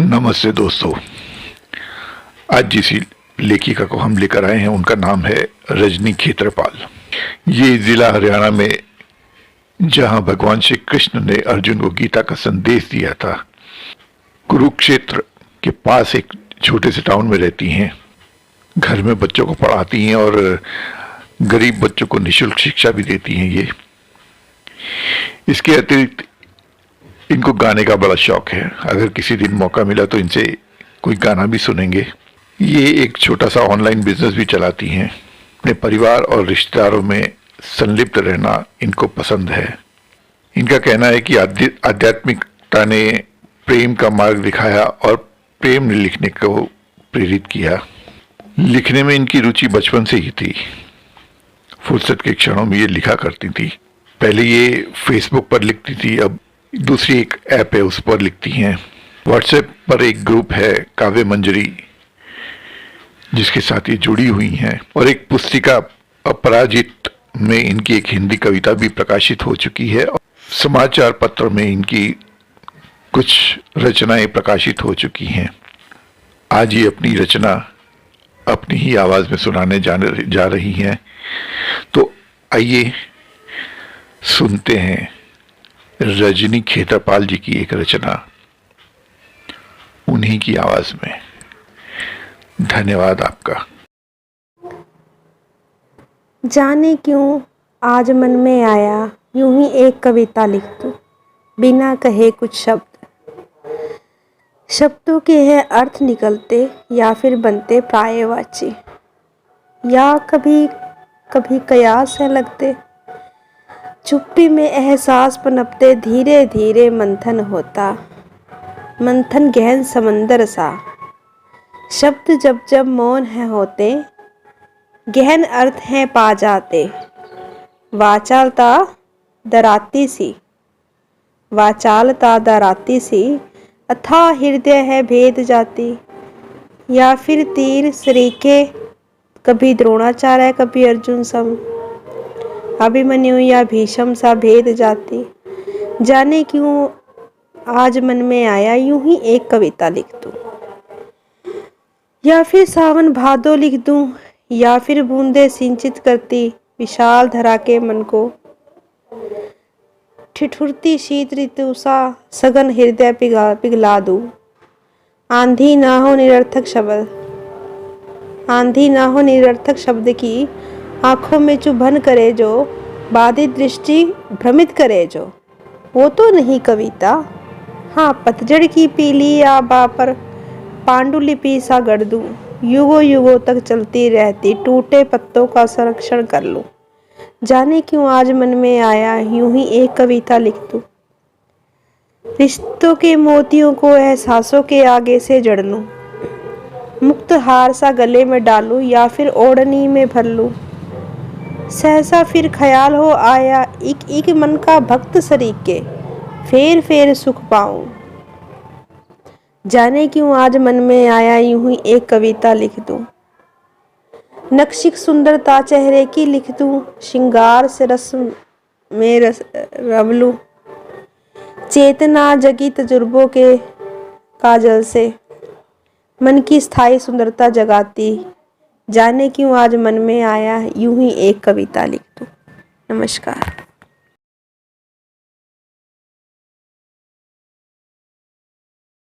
नमस्ते दोस्तों। आज जिस लेखिका को हम लेकर आए हैं उनका नाम है रजनी खेत्रपाल। ये जिला हरियाणा में जहां भगवान श्री कृष्ण ने अर्जुन को गीता का संदेश दिया था, कुरुक्षेत्र के पास एक छोटे से टाउन में रहती हैं। घर में बच्चों को पढ़ाती हैं और गरीब बच्चों को निःशुल्क शिक्षा भी देती हैं। ये इसके अतिरिक्त इनको गाने का बड़ा शौक है। अगर किसी दिन मौका मिला तो इनसे कोई गाना भी सुनेंगे। ये एक छोटा सा ऑनलाइन बिजनेस भी चलाती हैं। अपने परिवार और रिश्तेदारों में संलिप्त रहना इनको पसंद है। इनका कहना है कि आध्यात्मिकता ने प्रेम का मार्ग दिखाया और प्रेम ने लिखने को प्रेरित किया। लिखने में इनकी रुचि बचपन से ही थी। फुर्सत के क्षणों में ये लिखा करती थी। पहले ये फेसबुक पर लिखती थी, अब दूसरी एक ऐप है उस पर लिखती हैं। व्हाट्सएप पर एक ग्रुप है काव्य मंजरी जिसके साथ ये जुड़ी हुई हैं, और एक पुस्तिका अपराजित में इनकी एक हिंदी कविता भी प्रकाशित हो चुकी है। समाचार पत्र में इनकी कुछ रचनाएं प्रकाशित हो चुकी हैं। आज ये अपनी रचना अपनी ही आवाज में सुनाने जा रही हैं। तो आइए सुनते हैं रजनी खेत्रपाल जी की एक रचना उन्हीं की आवाज में। धन्यवाद आपका। जाने क्यों आज मन में आया यूं ही एक कविता लिख दूं, बिना कहे कुछ शब्दों के हैं अर्थ निकलते या फिर बनते प्रायवाची, या कभी कभी कयास है लगते। चुप्पी में एहसास पनपते, धीरे धीरे मंथन होता, मंथन गहन समंदर सा। शब्द जब जब मौन है होते, गहन अर्थ है पा जाते। वाचालता दराती सी, अथाह हृदय है भेद जाती। या फिर तीर सरीखे, कभी द्रोणाचार्य कभी अर्जुन सम, अभिमन्यु या भीष्म सा भेद जाती। जाने क्यों आज मन में आया यूं ही एक कविता लिख दूं, या फिर सावन भादो लिख दूं, या फिर बूंदे सिंचित करती विशाल धरा के मन को। ठिठुरती शीत ऋतु सा सघन हृदय पिघला दूं। आंधी ना हो निरर्थक शब्द की आंखों में चुभन करे जो, बाधित दृष्टि भ्रमित करे जो। वो तो नहीं कविता, हाँ पतझड़ की पीली आभा पर पांडुलिपि सा गढ़ दूं। युगों युगों तक चलती रहती टूटे पत्तों का संरक्षण कर लूं। जाने क्यों आज मन में आया यूं ही एक कविता लिख दूं। रिश्तों के मोतियों को एहसासों के आगे से जड़ लूं। मुक्त हार सा गले में डालूं या फिर ओढ़नी में भर लूं। सहसा फिर ख्याल हो आया एक मन का भक्त सरीके, फेर फेर सुख पाऊं। जाने क्यों आज मन में आया यूं ही एक कविता लिख दूं। नक्शिक सुंदरता चेहरे की लिख दूं, श्रृंगार से रस में रव लूं। चेतना जगी तजुर्बों के काजल से, मन की स्थायी सुंदरता जगाती। जाने क्यों आज मन में आया यूं ही एक कविता लिख दूं। नमस्कार।